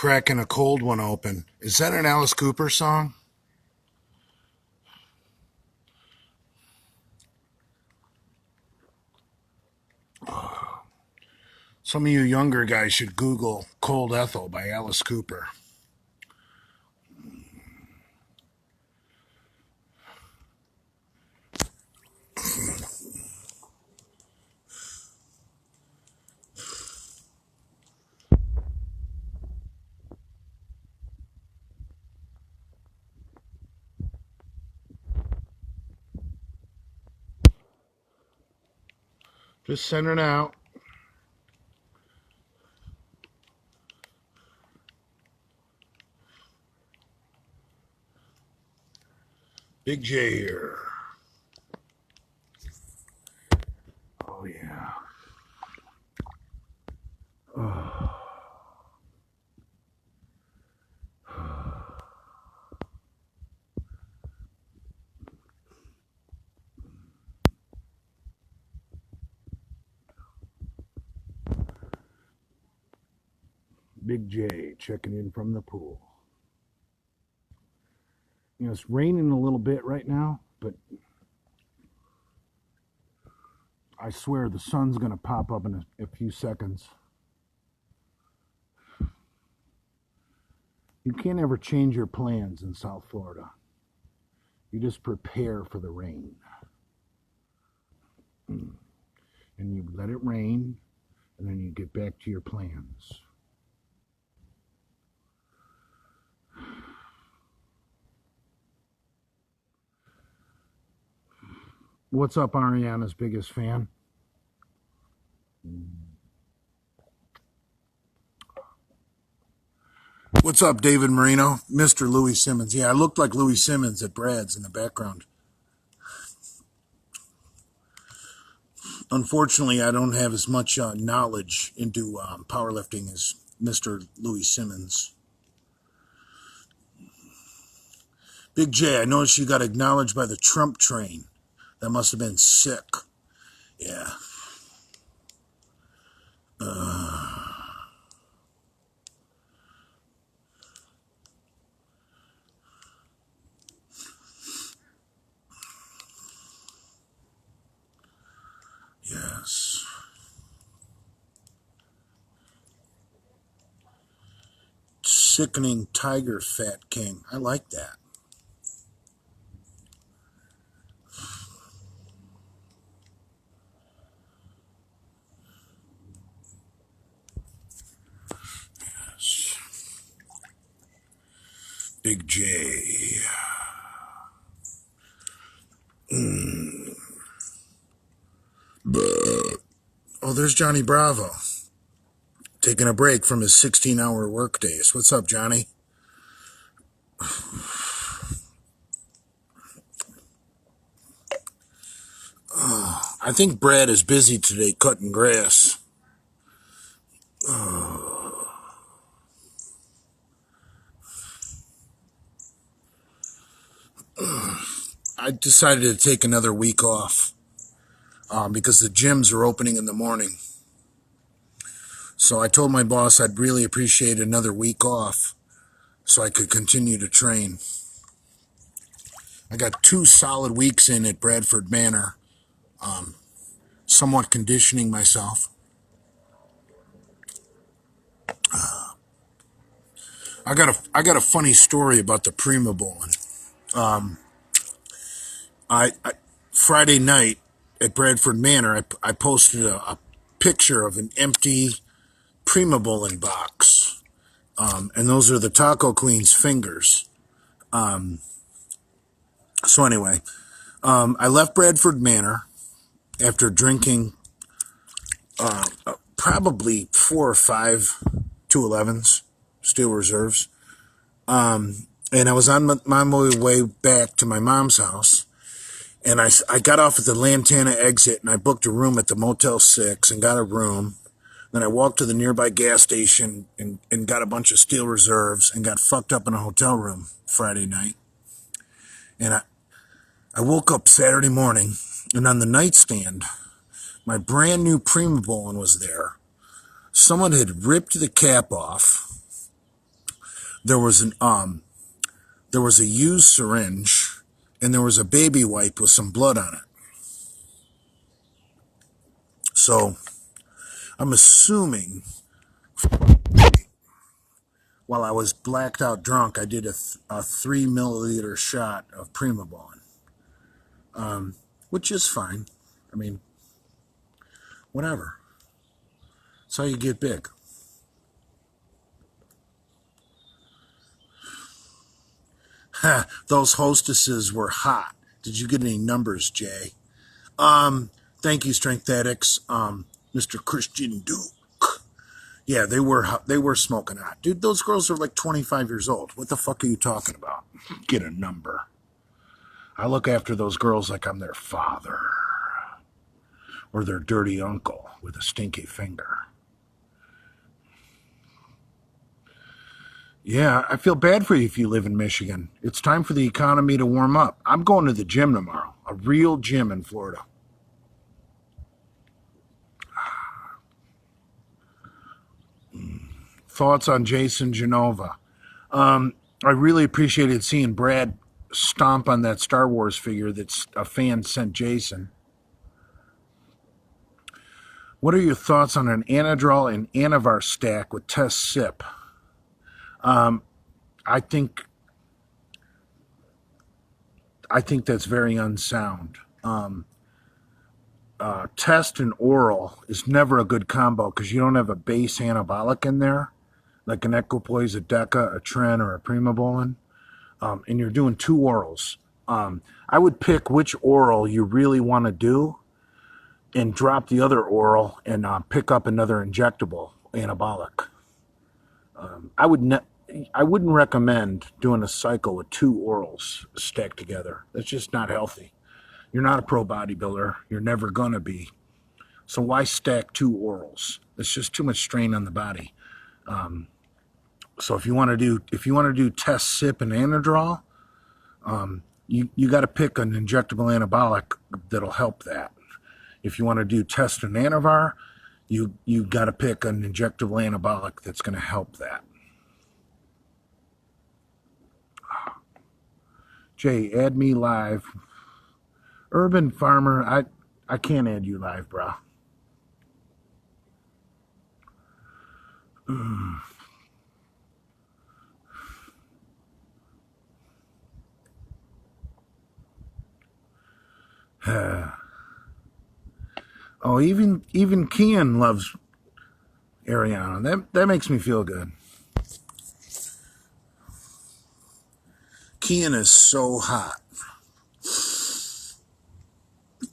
cracking a cold one open. Is that an Alice Cooper song? Some of you younger guys should Google Cold Ethel by Alice Cooper. Just send it out. Big J here. Oh, yeah. Oh. Big J checking in from the pool. You know, it's raining a little bit right now, but I swear the sun's going to pop up in a few seconds. You can't ever change your plans in South Florida. You just prepare for the rain. And you let it rain, and then you get back to your plans. What's up, Ariana's biggest fan? What's up, David Marino? Mr. Louis Simmons. Yeah, I looked like Louis Simmons at Brad's in the background. Unfortunately, I don't have as much knowledge into powerlifting as Mr. Louis Simmons. Big J, I noticed you got acknowledged by the Trump train. That must have been sick. Yeah. Yes. Sickening tiger fat king. I like that. Yes. Big J. Oh, there's Johnny Bravo. Taking a break from his 16-hour work days. What's up, Johnny? I think Brad is busy today cutting grass. I decided to take another week off because the gyms are opening in the morning. So I told my boss I'd really appreciate another week off so I could continue to train. I got 2 solid weeks in at Bradford Manor, somewhat conditioning myself. I got a funny story about the Prima Bowling. I Friday night at Bradford Manor, I posted a picture of an empty Prima Bowling box, and those are the Taco Queen's fingers. So anyway, I left Bradford Manor after drinking probably 4 or 5 211s, Steel Reserves. And I was on my way back to my mom's house. And I got off at the Lantana exit, and I booked a room at the Motel 6 and got a room. Then I walked to the nearby gas station and got a bunch of Steel Reserves and got fucked up in a hotel room Friday night. And I woke up Saturday morning, and on the nightstand, my brand new Prima Bowling was there. Someone had ripped the cap off, there was a used syringe, and there was a baby wipe with some blood on it. So I'm assuming while I was blacked out drunk, I did a 3 milliliter shot of Primobolan, which is fine. I mean, whatever. That's how you get big. Those hostesses were hot. Did you get any numbers, Jay? Thank you, Strength Addicts. Mr. Christian Duke. Yeah, they were smoking hot. Dude, those girls are like 25 years old. What the fuck are you talking about? Get a number. I look after those girls like I'm their father. Or their dirty uncle with a stinky finger. Yeah, I feel bad for you if you live in Michigan. It's time for the economy to warm up. I'm going to the gym tomorrow. A real gym in Florida. Thoughts on Jason Genova? I really appreciated seeing Brad stomp on that Star Wars figure that a fan sent Jason. What are your thoughts on an Anadrol and Anavar stack with test sip? I think that's very unsound. Test and oral is never a good combo because you don't have a base anabolic in there, like an equipoise, a Deca, a Tren, or a Primobolan, and you're doing 2 orals. I would pick which oral you really want to do and drop the other oral and pick up another injectable anabolic. I wouldn't recommend doing a cycle with 2 orals stacked together. That's just not healthy. You're not a pro bodybuilder. You're never gonna be. So why stack 2 orals? It's just too much strain on the body. So if you want to do test sip and Anadrol, you got to pick an injectable anabolic that'll help that. If you want to do test and Anavar, you got to pick an injectable anabolic that's going to help that. Jay, add me live. Urban Farmer, I can't add you live, bro. Oh, even Kian loves Ariana. That makes me feel good. Kian is so hot.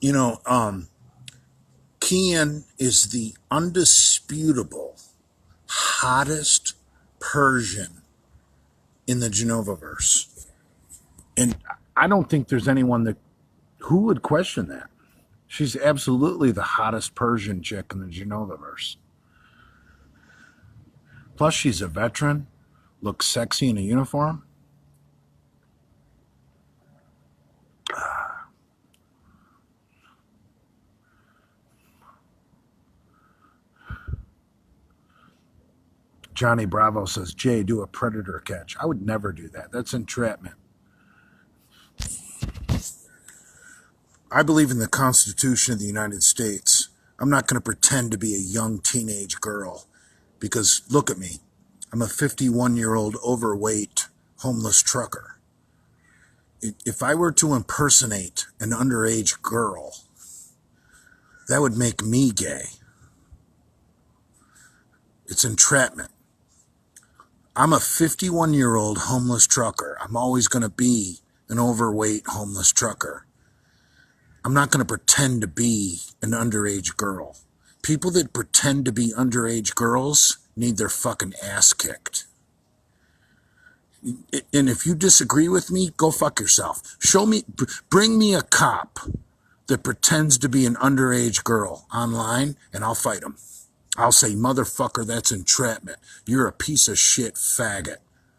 You know, Kian is the undisputable hottest Persian in the Genovaverse. And I don't think there's anyone who would question that. She's absolutely the hottest Persian chick in the Genovaverse. Plus, she's a veteran, looks sexy in a uniform. Johnny Bravo says, Jay, do a predator catch. I would never do that. That's entrapment. I believe in the Constitution of the United States. I'm not going to pretend to be a young teenage girl because look at me. I'm a 51-year-old overweight homeless trucker. If I were to impersonate an underage girl, that would make me gay. It's entrapment. I'm a 51-year-old homeless trucker. I'm always going to be an overweight homeless trucker. I'm not going to pretend to be an underage girl. People that pretend to be underage girls need their fucking ass kicked. And if you disagree with me, go fuck yourself. Bring me a cop that pretends to be an underage girl online, and I'll fight him. I'll say, motherfucker, that's entrapment. You're a piece of shit faggot,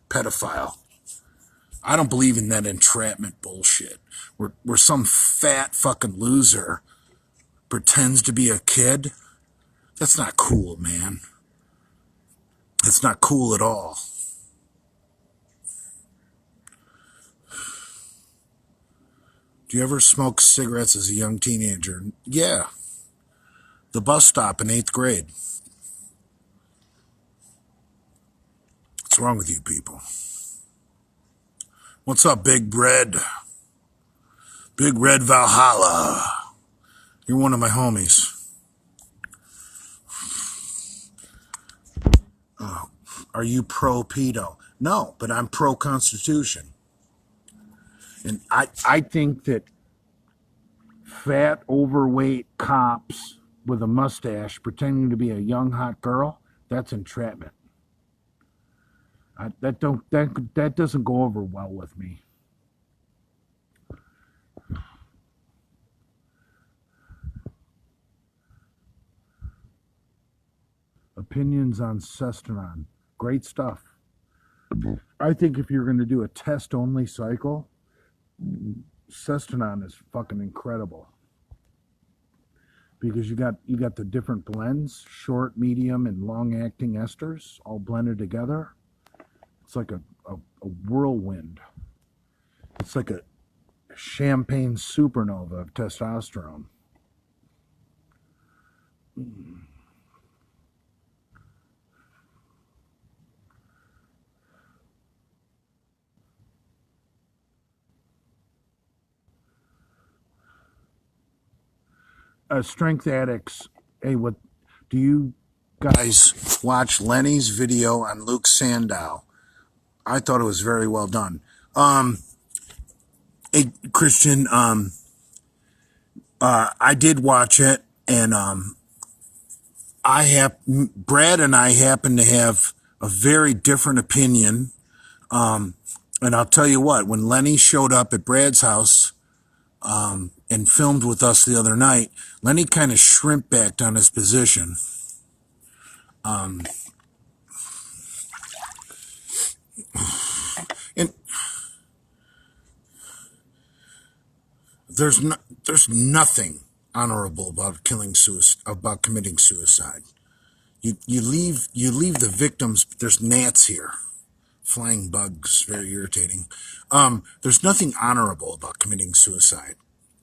pedophile. I don't believe in that entrapment bullshit. Where some fat fucking loser pretends to be a kid. That's not cool, man. That's not cool at all. Do you ever smoke cigarettes as a young teenager? Yeah. The bus stop in 8th grade. What's wrong with you people? What's up, Big Red? Big Red Valhalla. You're one of my homies. Oh, are you pro-pedo? No, but I'm pro-Constitution. And I think that fat, overweight cops with a mustache pretending to be a young, hot girl, that's entrapment. That doesn't go over well with me. Opinions on Cestanon. Great stuff. I think if you're going to do a test-only cycle, Cestanon is fucking incredible. Because you got the different blends, short, medium, and long-acting esters all blended together. It's like a whirlwind. It's like a champagne supernova of testosterone. Strength addicts. Hey, what do you guys watch Lenny's video on Luke Sandow? I thought it was very well done. Hey, Christian, I did watch it, and Brad and I happen to have a very different opinion. And I'll tell you what, when Lenny showed up at Brad's house and filmed with us the other night, Lenny kind of shrimp backed on his position. And there's nothing honorable about committing suicide. You leave the victims. There's gnats here, flying bugs, very irritating. There's nothing honorable about committing suicide.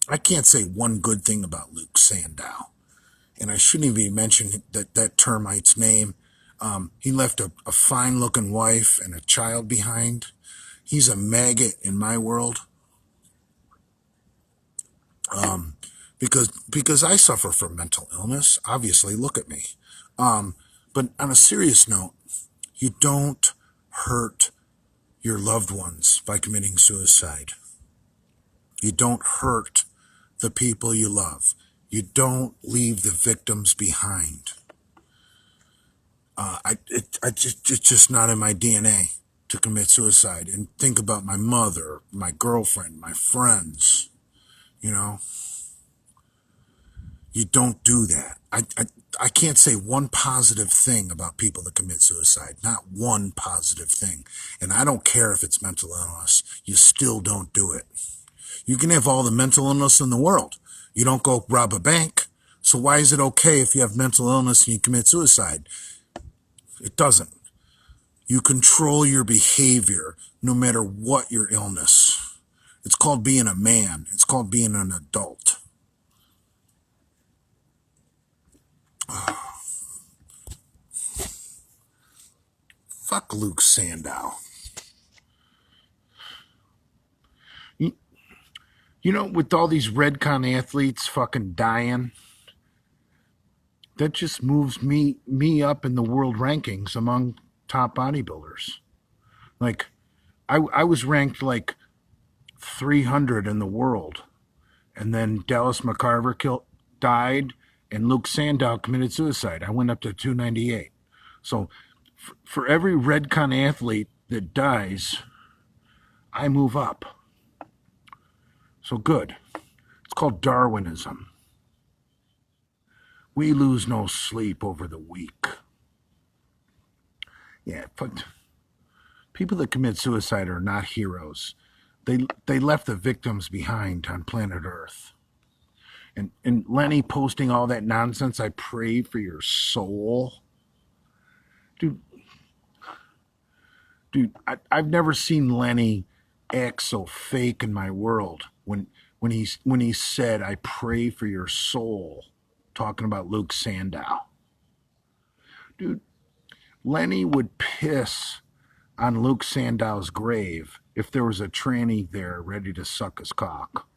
I can't say one good thing about Luke Sandow, and I shouldn't even mention that termite's name. He left a fine-looking wife and a child behind. He's a maggot in my world. Because I suffer from mental illness. Obviously, look at me. But on a serious note, you don't hurt your loved ones by committing suicide. You don't hurt the people you love. You don't leave the victims behind. It's just not in my DNA to commit suicide and think about my mother, my girlfriend, my friends. You know, you don't do that. I can't say one positive thing about people that commit suicide. Not one positive thing. And I don't care if it's mental illness. You still don't do it. You can have all the mental illness in the world. You don't go rob a bank. So why is it okay if you have mental illness and you commit suicide? It doesn't. You control your behavior no matter what your illness. It's called being a man. It's called being an adult. Fuck Luke Sandow. You know, with all these Redcon athletes fucking dying, that just moves me up in the world rankings among top bodybuilders. Like, I was ranked like 300 in the world, and then Dallas McCarver died, and Luke Sandow committed suicide. I went up to 298. So, for every Redcon athlete that dies, I move up. So good. It's called Darwinism. We lose no sleep over the weak. Yeah, but people that commit suicide are not heroes. They left the victims behind on planet Earth. And Lenny posting all that nonsense, I pray for your soul. Dude, I've never seen Lenny act so fake in my world. When when he said, "I pray for your soul," talking about Luke Sandow. Dude, Lenny would piss on Luke Sandow's grave if there was a tranny there ready to suck his cock.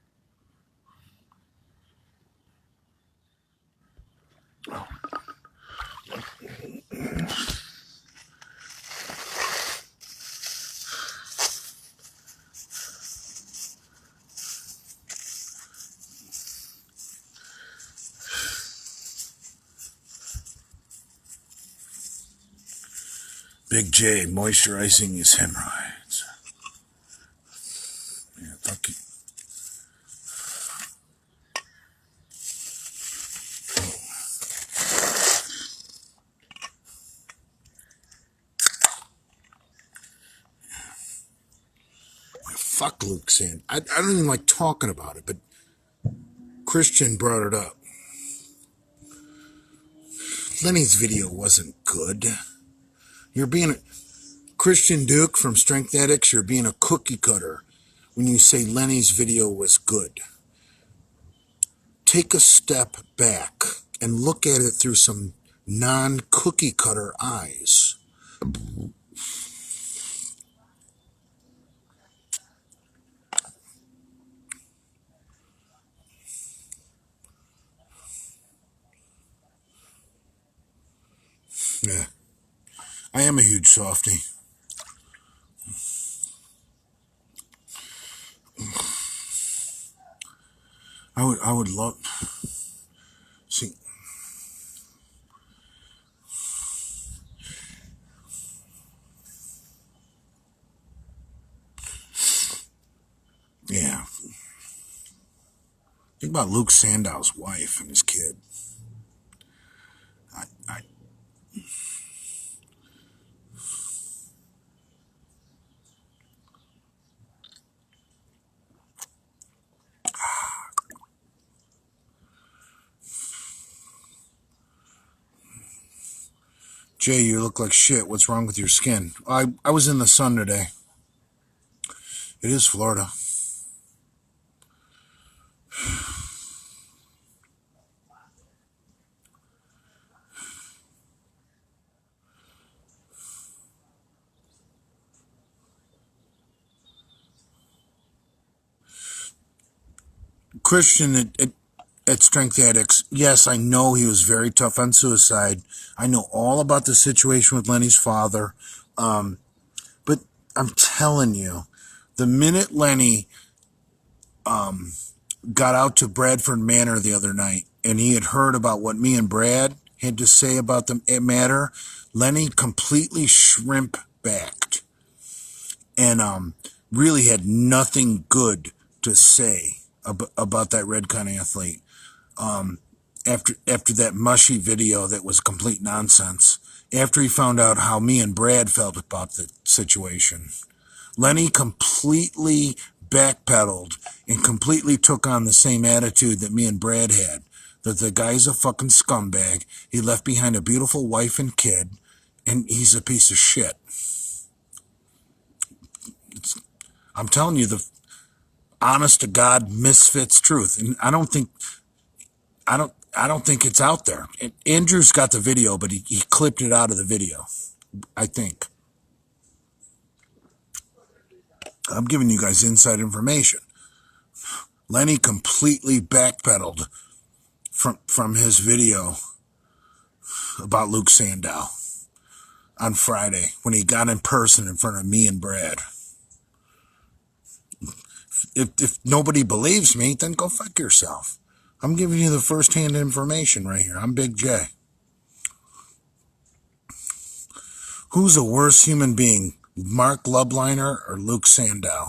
Big J moisturizing his hemorrhoids. Yeah, fuck you. Fuck Luke Sand. I don't even like talking about it, but Christian brought it up. Lenny's video wasn't good. You're being a Christian Duke from Strength Addicts, you're being a cookie cutter when you say Lenny's video was good. Take a step back and look at it through some non-cookie cutter eyes. Yeah. I am a huge softie. I would love see. Yeah. Think about Luke Sandow's wife and his kid. I Jay, you look like shit. What's wrong with your skin? I was in the sun today. It is Florida. Christian at Strength Addicts, yes, I know he was very tough on suicide. I know all about the situation with Lenny's father. But I'm telling you, the minute Lenny got out to Bradford Manor the other night and he had heard about what me and Brad had to say about the matter, Lenny completely shrimp backed and really had nothing good to say about that Redcon athlete. After that mushy video that was complete nonsense, after he found out how me and Brad felt about the situation, Lenny completely backpedaled and completely took on the same attitude that me and Brad had, that the guy's a fucking scumbag, he left behind a beautiful wife and kid, and he's a piece of shit. I'm telling you the honest to God Misfits truth, and I don't think it's out there. Andrew's got the video, but he clipped it out of the video, I think. I'm giving you guys inside information. Lenny completely backpedaled from his video about Luke Sandow on Friday when he got in person in front of me and Brad. If nobody believes me, then go fuck yourself. I'm giving you the first-hand information right here. I'm Big J. Who's a worse human being, Mark Lubliner or Luke Sandow?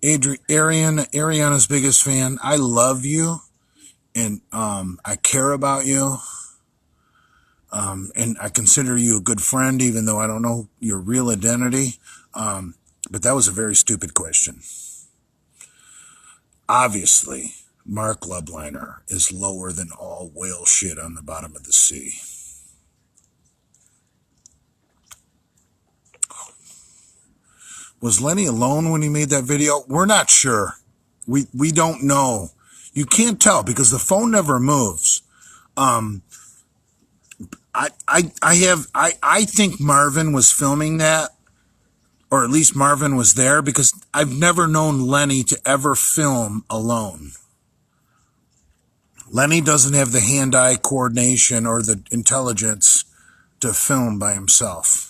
Ariana's biggest fan. I love you, and I care about you, and I consider you a good friend, even though I don't know your real identity. But that was a very stupid question. Obviously, Mark Lubliner is lower than all whale shit on the bottom of the sea. Was Lenny alone when he made that video? We're not sure. We don't know. You can't tell because the phone never moves. I think Marvin was filming that, or at least Marvin was there, because I've never known Lenny to ever film alone. Lenny doesn't have the hand-eye coordination or the intelligence to film by himself.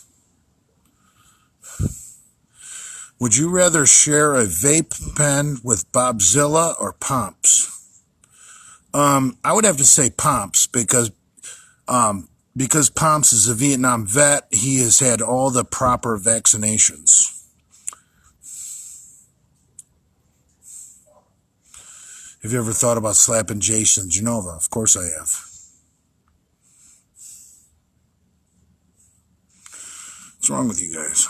Would you rather share a vape pen with Bobzilla or Pomps? I would have to say Pomps because Pomps is a Vietnam vet. He has had all the proper vaccinations. Have you ever thought about slapping Jason Genova? Of course I have. What's wrong with you guys?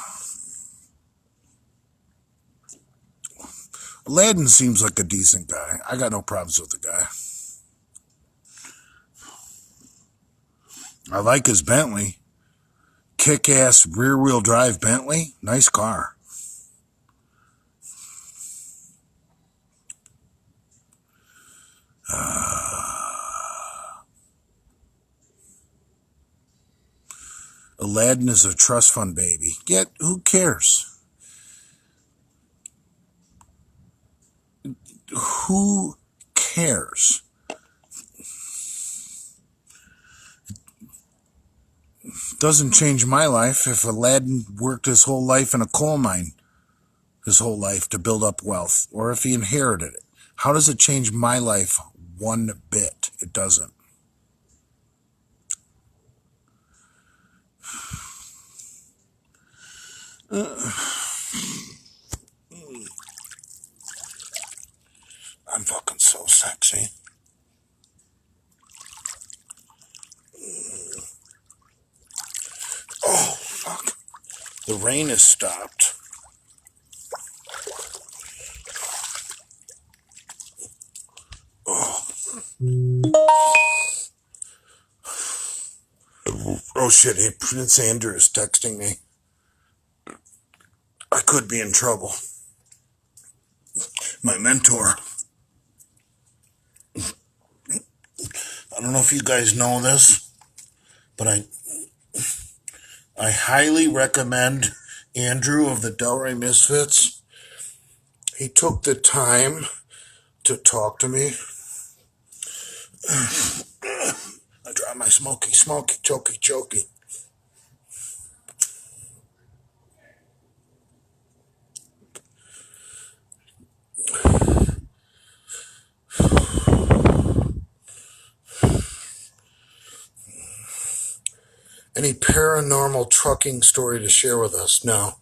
Aladdin seems like a decent guy. I got no problems with the guy. I like his Bentley. Kick-ass rear-wheel drive Bentley. Nice car. Aladdin is a trust fund baby. Yet, who cares? Who cares? Doesn't change my life if Aladdin worked his whole life in a coal mine, his whole life to build up wealth, or if he inherited it. How does it change my life one bit? It doesn't. I'm fucking so sexy. Oh, fuck. The rain has stopped. Oh. Oh shit, hey, Prince Andrew is texting me. I could be in trouble. My mentor. I don't know if you guys know this, but I highly recommend Andrew of the Delray Misfits. He took the time to talk to me. I dropped my smoky, choky. Any paranormal trucking story to share with us? No.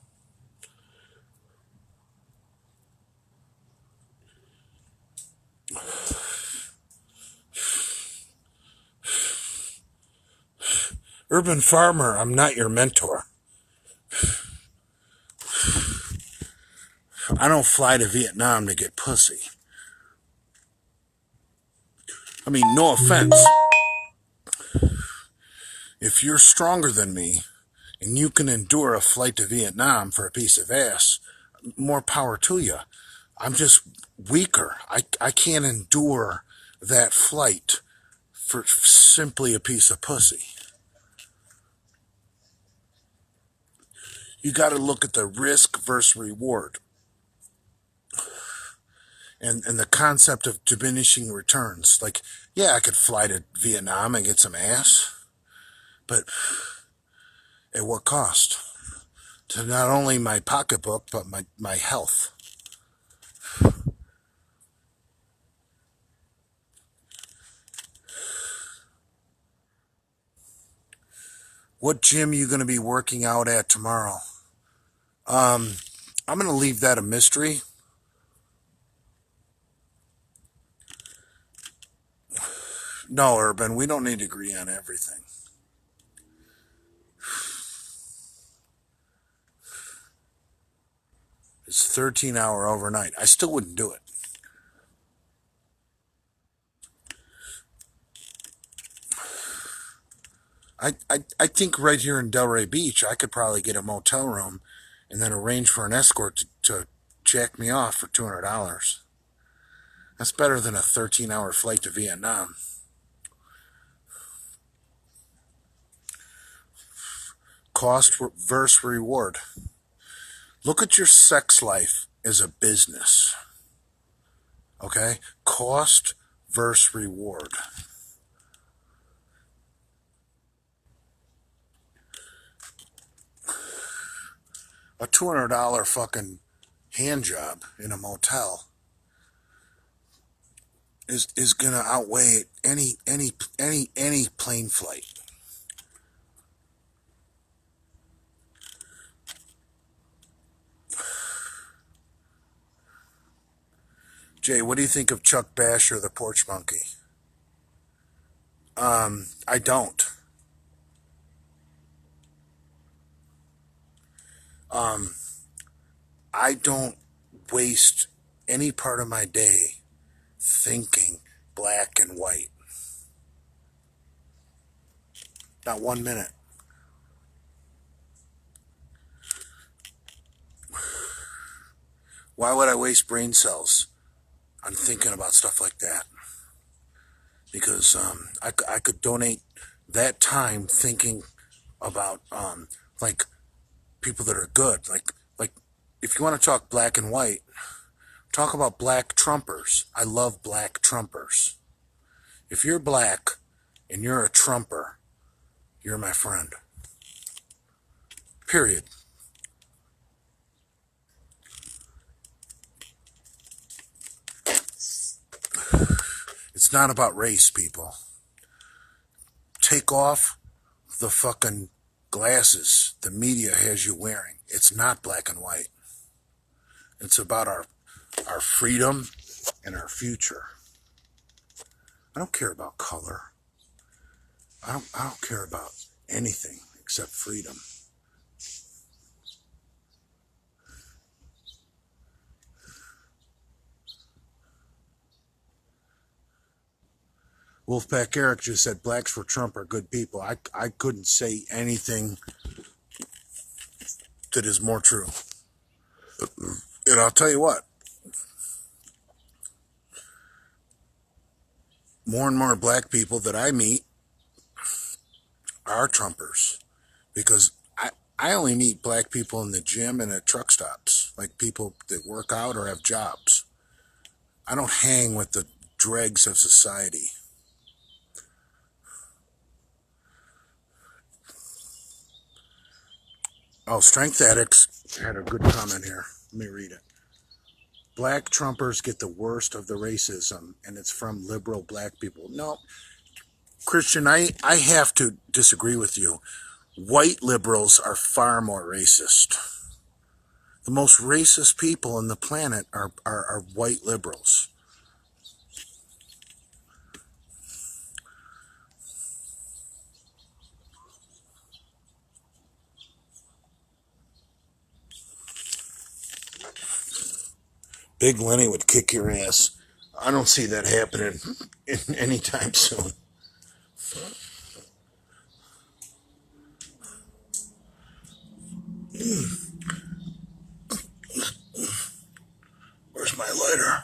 Urban Farmer, I'm not your mentor. I don't fly to Vietnam to get pussy. I mean, no offense. If you're stronger than me and you can endure a flight to Vietnam for a piece of ass, more power to you. I'm just weaker. I can't endure that flight for simply a piece of pussy. You got to look at the risk versus reward. And the concept of diminishing returns. Like, yeah, I could fly to Vietnam and get some ass, but at what cost? To not only my pocketbook, but my health. What gym are you going to be working out at tomorrow? I'm going to leave that a mystery. No, Urban, we don't need to agree on everything. It's 13-hour overnight. I still wouldn't do it. I think right here in Delray Beach, I could probably get a motel room and then arrange for an escort to jack me off for $200. That's better than a 13-hour flight to Vietnam. Cost versus reward. Look at your sex life as a business. Okay? Cost versus reward. A $200 fucking hand job in a motel is gonna outweigh any plane flight. Jay, what do you think of Chuck Basher, the porch monkey? I don't. I don't waste any part of my day thinking black and white. Not 1 minute. Why would I waste brain cells on thinking about stuff like that? Because I could donate that time thinking about like people that are good. Like if you want to talk black and white, talk about black Trumpers. I love black Trumpers. If you're black and you're a Trumper, you're my friend. Period. It's not about race, people. Take off the fucking glasses the media has you wearing. It's not black and white. It's about our freedom and our future. I don't care about color. I don't care about anything except freedom. Wolfpack Eric just said blacks for Trump are good people. I couldn't say anything that is more true. And I'll tell you what, more and more black people that I meet are Trumpers, because I only meet black people in the gym and at truck stops, like people that work out or have jobs. I don't hang with the dregs of society. Oh, Strength Addicts had a good comment here. Let me read it. Black Trumpers get the worst of the racism, and it's from liberal black people. No, Christian, I have to disagree with you. White liberals are far more racist. The most racist people on the planet are white liberals. Big Lenny would kick your ass. I don't see that happening anytime soon. Where's my lighter?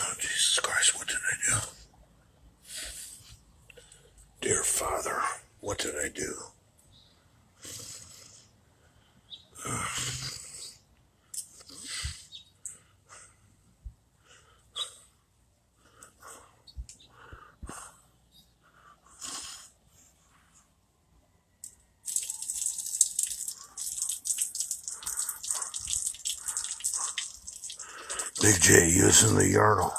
Oh, Jesus Christ, what did I do? Dear Father, what did I do? Big J using the urinal.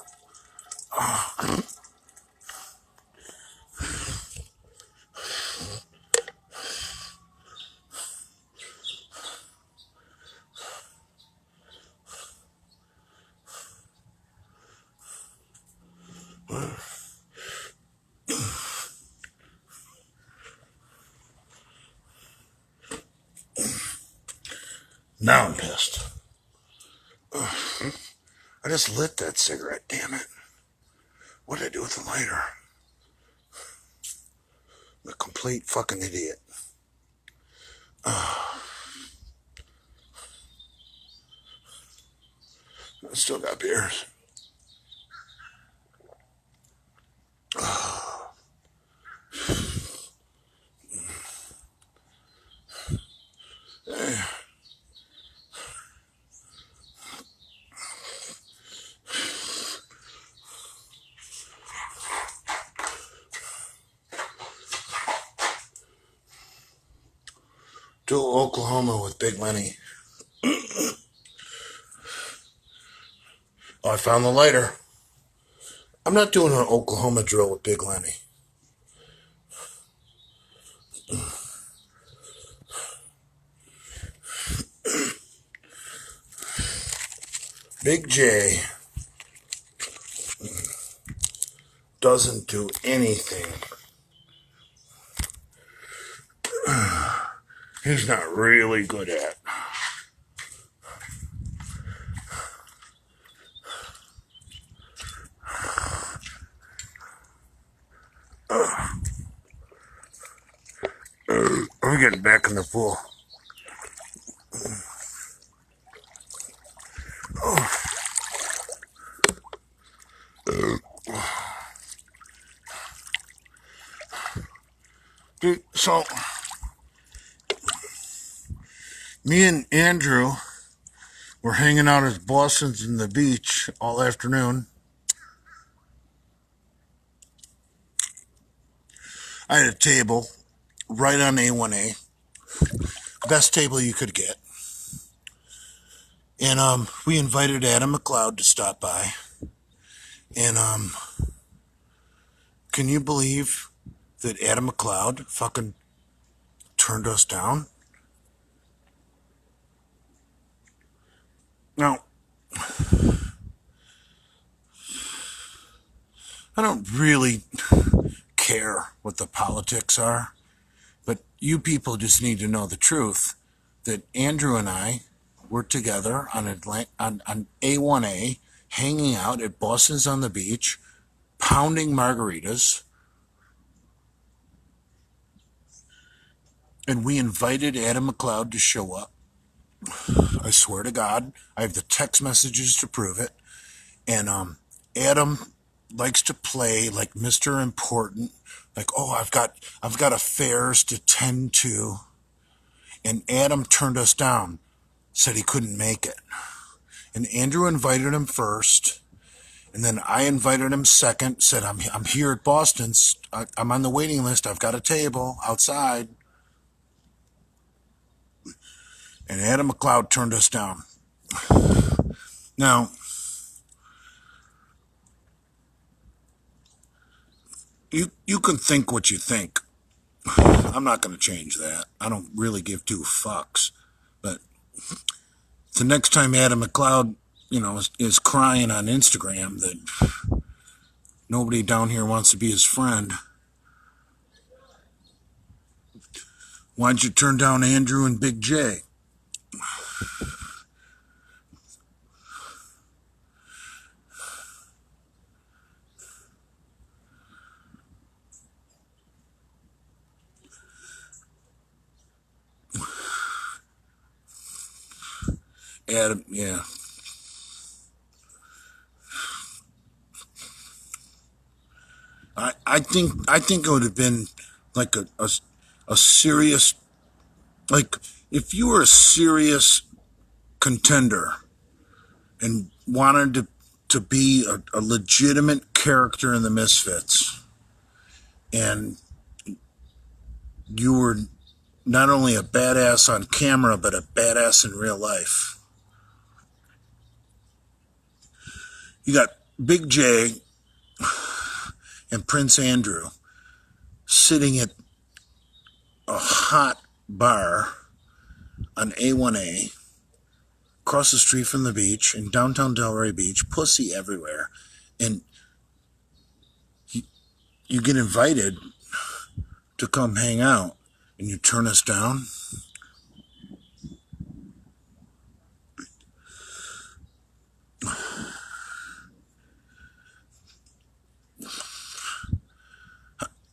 Now I'm pissed. I just lit that cigarette, damn it. What did I do with the lighter? A complete fucking idiot. I still got beers. To Oklahoma with Big Lenny. Oh, I found the lighter. I'm not doing an Oklahoma drill with Big Lenny. Big J doesn't do anything. He's not really good at. I'm getting back in the pool. Dude, so me and Andrew were hanging out at Boston's in the beach all afternoon. I had a table right on A1A. Best table you could get. And we invited Adam McLeod to stop by. And can you believe that Adam McLeod fucking turned us down? Now, I don't really care what the politics are, but you people just need to know the truth that Andrew and I were together on A1A, hanging out at Boston's on the beach, pounding margaritas, and we invited Adam McLeod to show up. I swear to God, I have the text messages to prove it. And Adam likes to play like Mr. Important, like, oh, I've got affairs to tend to. And Adam turned us down, said he couldn't make it. And Andrew invited him first, and then I invited him second, said, I'm here at Boston's. I'm on the waiting list. I've got a table outside. And Adam McLeod turned us down. Now, you can think what you think. I'm not going to change that. I don't really give two fucks. But the next time Adam McLeod, is crying on Instagram that nobody down here wants to be his friend, why'd you turn down Andrew and Big J? Adam, yeah. I think it would have been like a serious, like, if you were a serious contender and wanted to be a legitimate character in the Misfits, and you were not only a badass on camera, but a badass in real life. You got Big J and Prince Andrew sitting at a hot bar on A1A, across the street from the beach in downtown Delray Beach, pussy everywhere, and you get invited to come hang out, and you turn us down?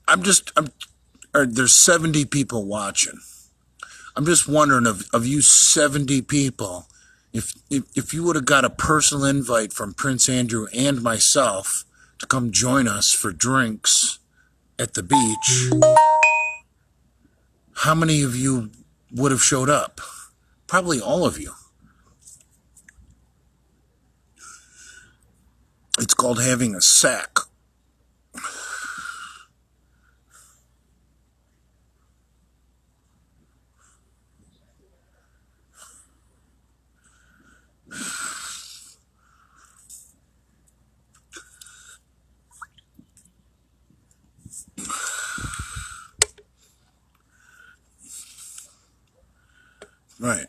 I'm or there's 70 people watching. I'm just wondering of you 70 people, if you would have got a personal invite from Prince Andrew and myself to come join us for drinks at the beach, how many of you would have showed up? Probably all of you. It's called having a sack. Right.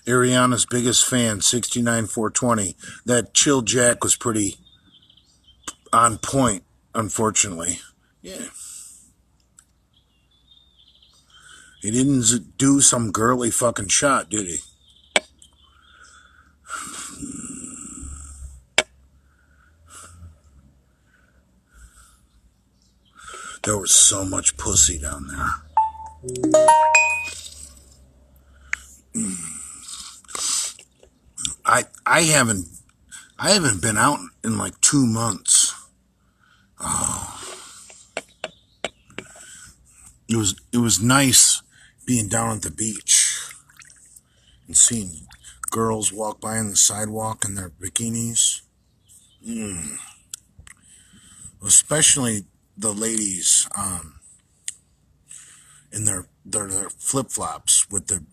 Ariana's biggest fan, 69420. That Chill Jack was pretty on point, unfortunately. Yeah. He didn't do some girly fucking shot, did he? There was so much pussy down there. I haven't been out in like 2 months. Oh. It was nice being down at the beach and seeing girls walk by on the sidewalk in their bikinis. Especially the ladies in their flip-flops with the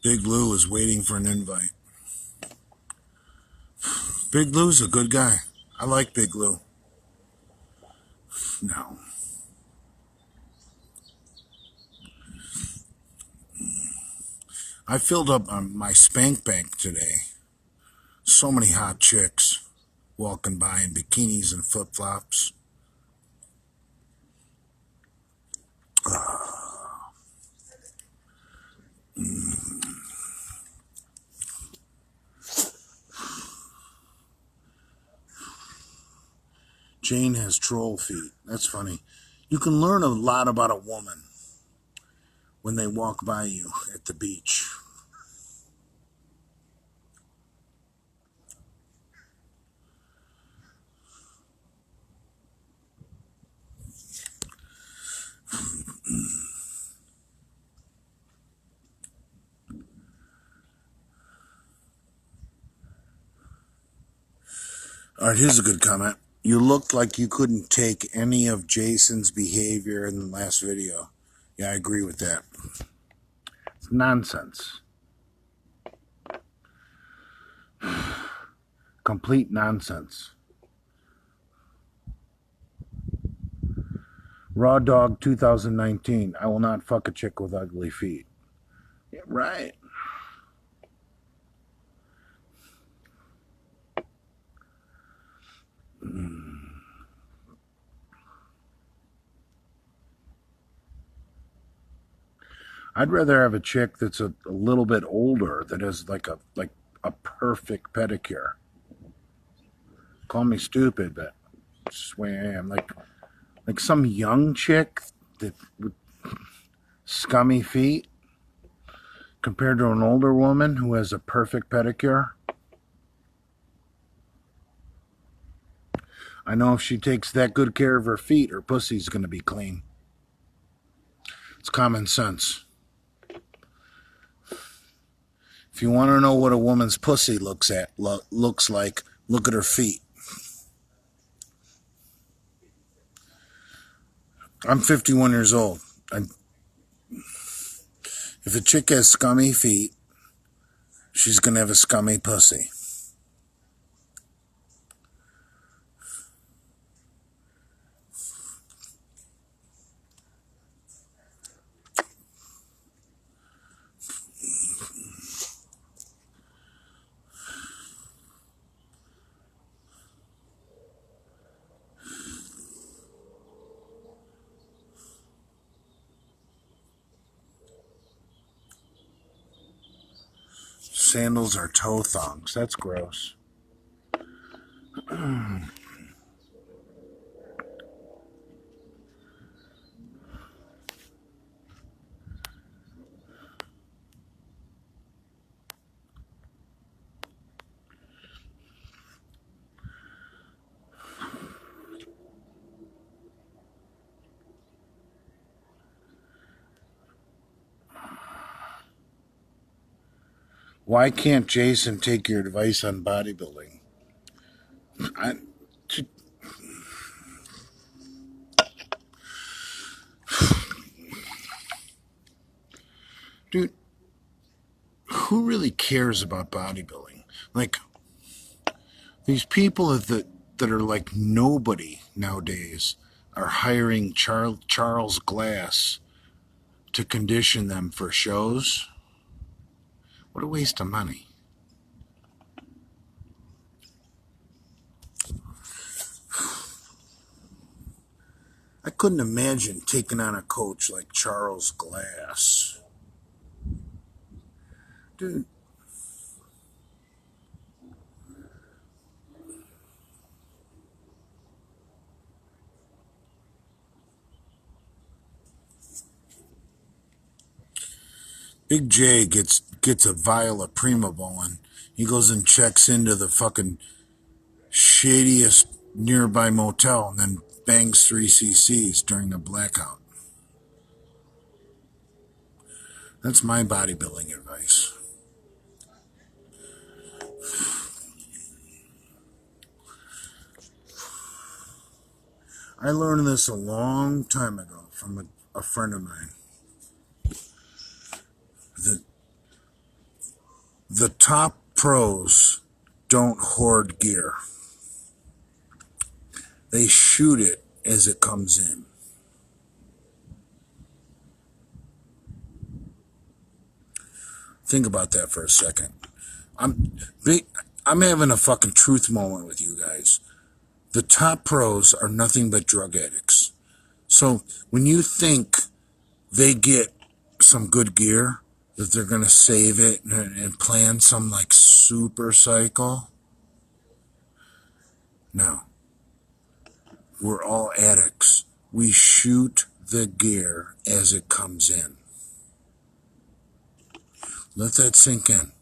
Big Lou is waiting for an invite. Big Lou's a good guy. I like Big Lou. No. I filled up my spank bank today. So many hot chicks walking by in bikinis and flip-flops. Jane has troll feet. That's funny. You can learn a lot about a woman when they walk by you at the beach. All right, here's a good comment. You looked like you couldn't take any of Jason's behavior in the last video. Yeah, I agree with that. It's nonsense. Complete nonsense. Raw Dog 2019. I will not fuck a chick with ugly feet. Yeah, right. I'd rather have a chick that's a little bit older that has like a perfect pedicure. Call me stupid, but that's the way I am. Like some young chick that with scummy feet compared to an older woman who has a perfect pedicure. I know if she takes that good care of her feet, her pussy's going to be clean. It's common sense. If you want to know what a woman's pussy looks like, look at her feet. I'm 51 years old. If a chick has scummy feet, she's going to have a scummy pussy. Sandals are toe thongs. That's gross. Why can't Jason take your advice on bodybuilding? I, dude, who really cares about bodybuilding? Like, these people that are like nobody nowadays are hiring Charles Glass to condition them for shows. What a waste of money. I couldn't imagine taking on a coach like Charles Glass. Dude. Big J gets a vial of Primable and he goes and checks into the fucking shadiest nearby motel and then bangs 3 cc's during a blackout. That's my bodybuilding advice. I learned this a long time ago from a friend of mine. The top pros don't hoard gear. They shoot it as it comes in. Think about that for a second. I'm having a fucking truth moment with you guys. The top pros are nothing but drug addicts. So when you think they get some good gear, that they're going to save it and plan some like super cycle, no. We're all addicts. We shoot the gear as it comes in. Let that sink in.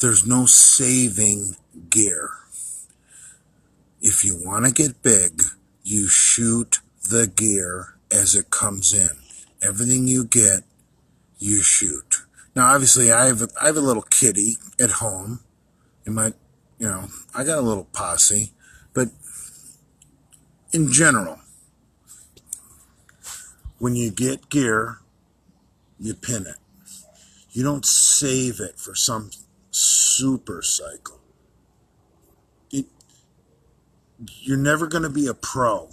There's no saving gear. If you want to get big, you shoot the gear as it comes in. Everything you get, you shoot. Now, obviously, I have a little kitty at home. I got a little posse. But in general, when you get gear, you pin it. You don't save it for some super cycle. You're never going to be a pro,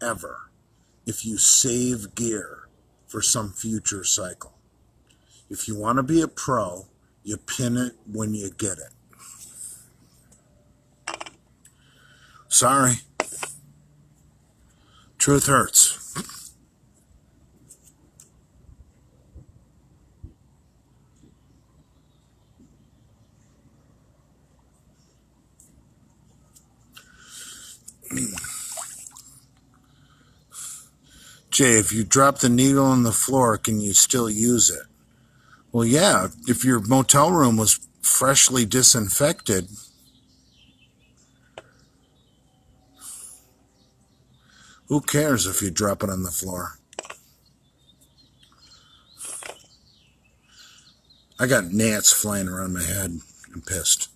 ever, if you save gear for some future cycle. If you want to be a pro, you pin it when you get it. Sorry. Truth hurts. Jay, if you drop the needle on the floor, can you still use it? Well, yeah, if your motel room was freshly disinfected. Who cares if you drop it on the floor? I got gnats flying around my head. I'm pissed.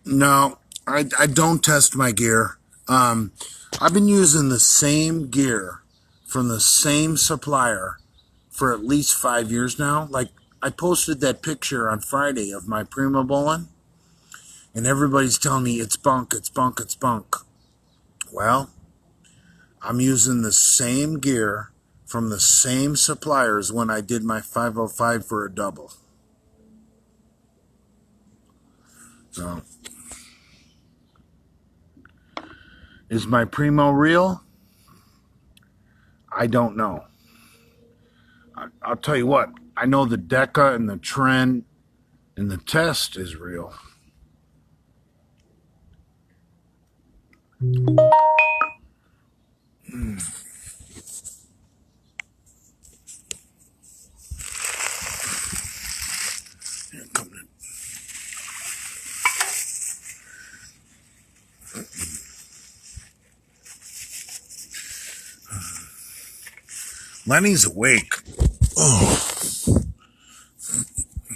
No, I don't test my gear. I've been using the same gear from the same supplier for at least 5 years now. Like, I posted that picture on Friday of my Primo bowling, and everybody's telling me it's bunk, it's bunk, it's bunk. Well, I'm using the same gear from the same suppliers when I did my 505 for a double. So, is my Primo real? I don't know. I'll tell you what, I know the Deca and the Trend and the Test is real. Here, come in. Lenny's awake. Oh,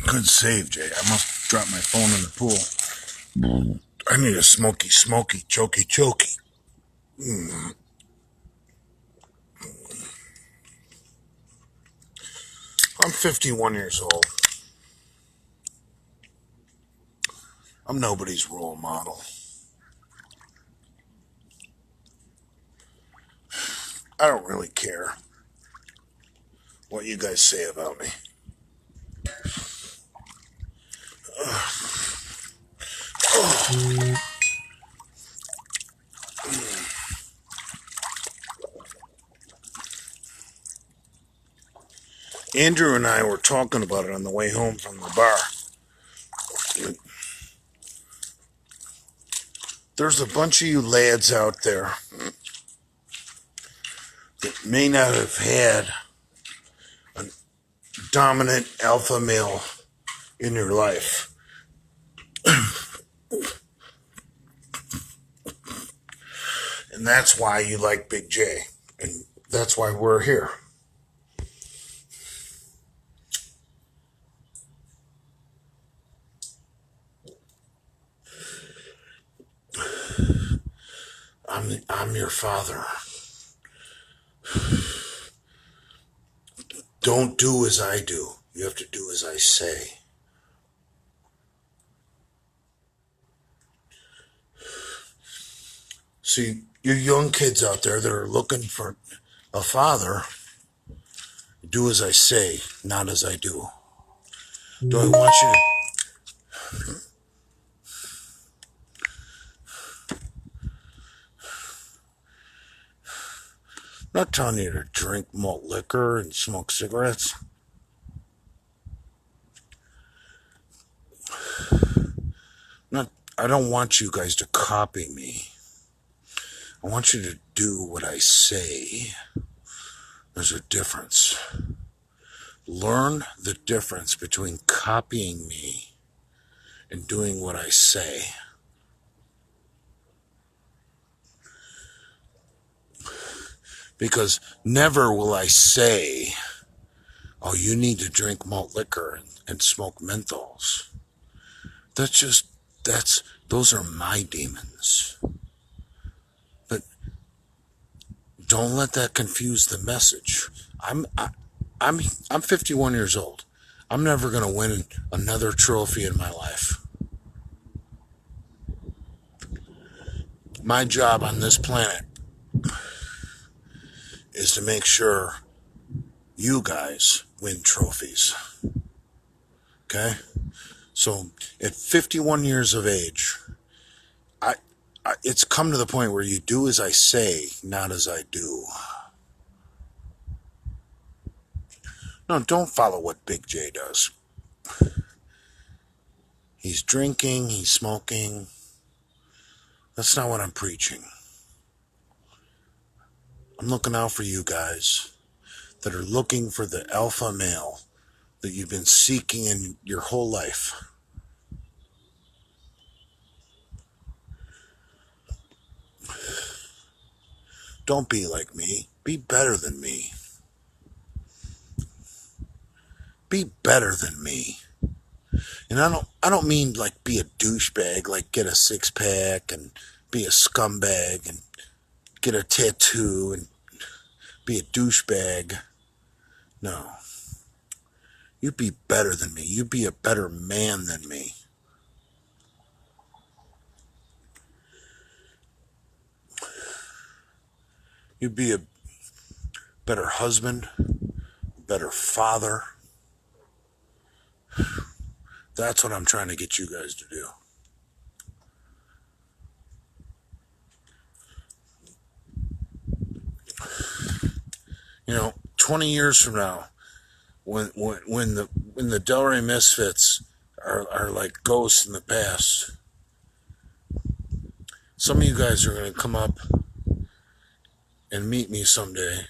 good save, Jay. I must drop my phone in the pool. I need a smoky, chokey. I'm 51 years old. I'm nobody's role model. I don't really care what you guys say about me. Andrew and I were talking about it on the way home from the bar. There's a bunch of you lads out there that may not have had a dominant alpha male in your life. And that's why you like Big J. And that's why we're here. I'm your father. Don't do as I do. You have to do as I say. See, you young kids out there that are looking for a father, do as I say, not as I do. Do I want you to... I'm not telling you to drink malt liquor and smoke cigarettes. I don't want you guys to copy me. I want you to do what I say. There's a difference. Learn the difference between copying me and doing what I say. Because never will I say, oh, you need to drink malt liquor and smoke menthols. Those are my demons. But don't let that confuse the message. I'm 51 years old. I'm never going to win another trophy in my life. My job on this planet is to make sure you guys win trophies. Okay? So at 51 years of age, it's come to the point where you do as I say, not as I do. No, don't follow what Big J does. He's drinking, he's smoking. That's not what I'm preaching. I'm looking out for you guys that are looking for the alpha male that you've been seeking in your whole life. Don't be like me. Be better than me. Be better than me. And I don't mean like be a douchebag, like get a six pack and be a scumbag and get a tattoo and be a douchebag. No. You be better than me. You be a better man than me. You be a better husband, better father. That's what I'm trying to get you guys to do. 20 years from now, when the Delray Misfits are like ghosts in the past, some of you guys are going to come up and meet me someday,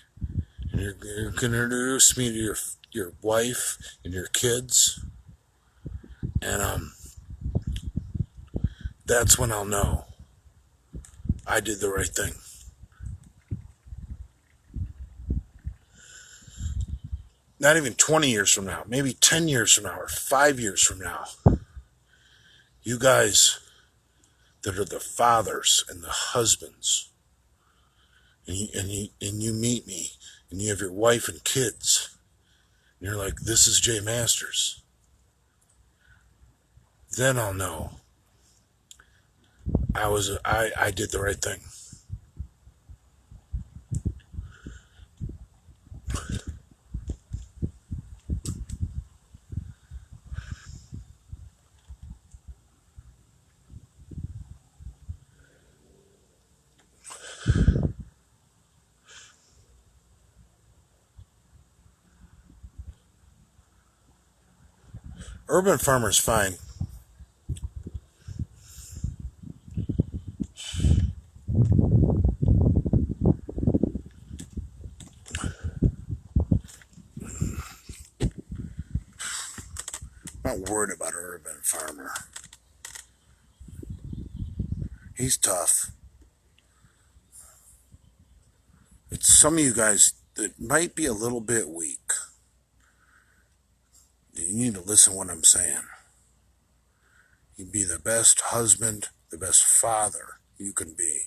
and you're going to introduce me to your wife and your kids, and that's when I'll know I did the right thing. Not even 20 years from now, maybe 10 years from now, or 5 years from now, you guys that are the fathers and the husbands, and you meet me, and you have your wife and kids, and you're like, this is Jay Masters. Then I'll know I did the right thing. Urban Farmer's fine. I'm not worried about Urban Farmer. He's tough. It's some of you guys that might be a little bit weak. You need to listen to what I'm saying. You'd be the best husband, the best father you can be.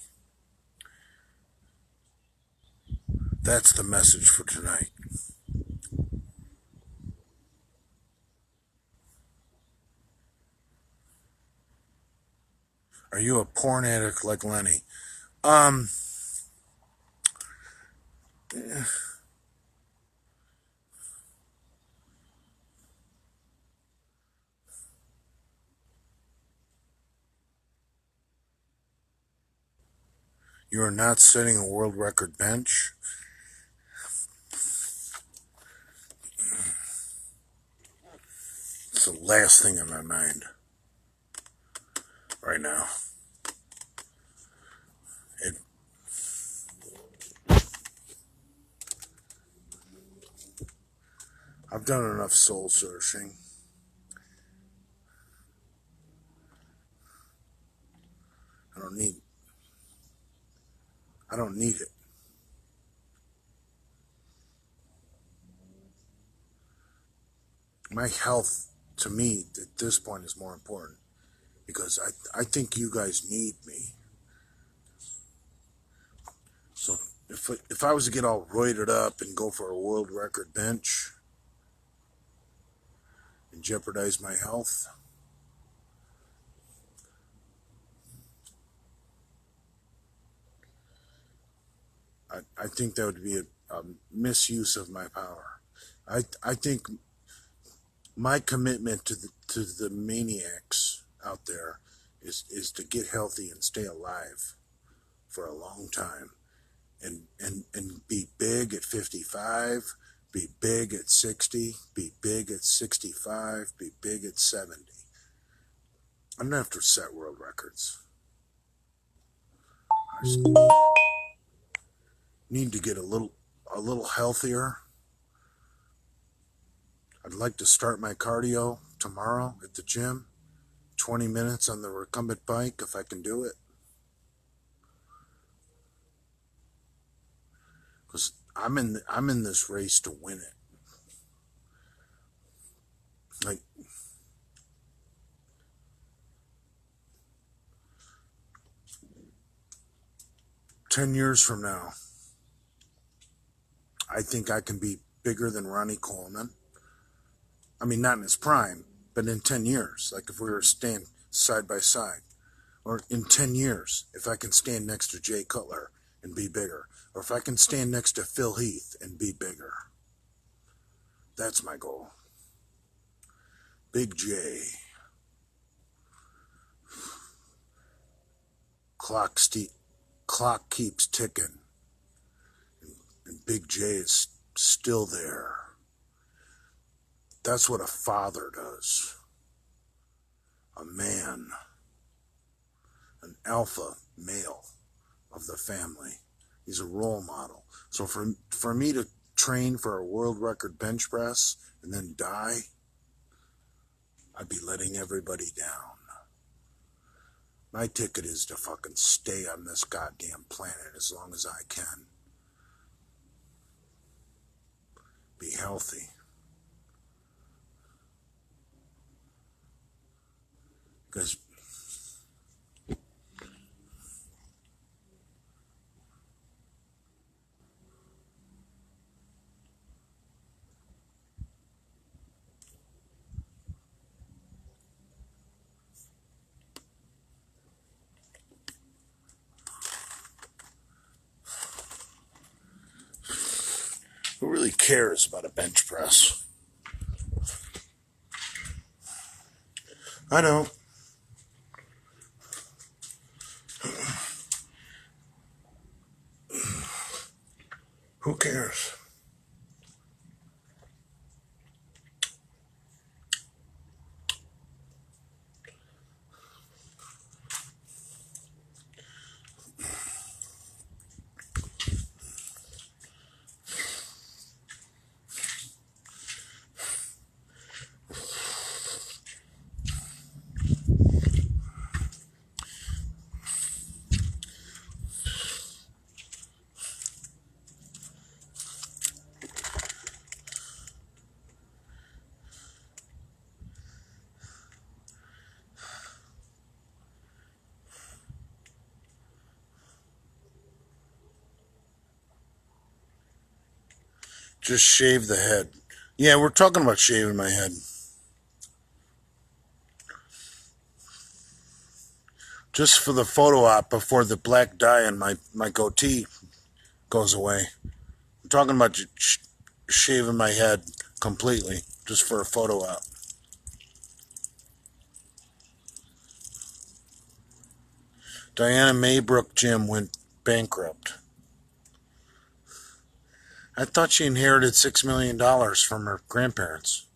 That's the message for tonight. Are you a porn addict like Lenny? You are not setting a world record bench. It's the last thing on my mind right now. I've done enough soul searching. I don't need it. My health, to me, at this point is more important because I think you guys need me. So if I was to get all roided up and go for a world record bench and jeopardize my health, I think that would be a misuse of my power. I think my commitment to the maniacs out there is to get healthy and stay alive for a long time and be big at 55, be big at 60, be big at 65, be big at 70. I'm gonna have to set world records. I just need to get a little healthier. I'd like to start my cardio tomorrow at the gym. 20 minutes on the recumbent bike if I can do it. Because I'm in this race to win it. Like, 10 years from now, I think I can be bigger than Ronnie Coleman. I mean, not in his prime, but in 10 years, like if we were standing side by side. Or in 10 years, if I can stand next to Jay Cutler and be bigger. Or if I can stand next to Phil Heath and be bigger. That's my goal. Big J. Clock keeps ticking. And Big J is still there. That's what a father does. A man. An alpha male of the family. He's a role model. So for me to train for a world record bench press and then die, I'd be letting everybody down. My ticket is to fucking stay on this goddamn planet as long as I can. Be healthy. Because who really cares about a bench press? I don't. Who cares? Just shave the head. Yeah, we're talking about shaving my head. Just for the photo op before the black dye on my goatee goes away. I'm talking about shaving my head completely just for a photo op. Diana Maybrook Gym went bankrupt. I thought she inherited $6 million from her grandparents.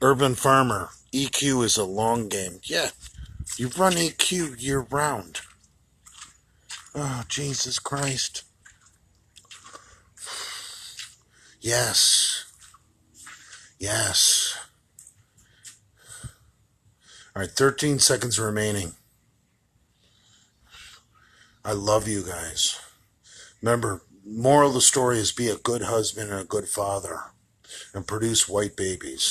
Urban Farmer. EQ is a long game. Yeah, you run EQ year round. Oh, Jesus Christ. Yes. Yes. All right, 13 seconds remaining. I love you guys. Remember, moral of the story is be a good husband and a good father and produce white babies.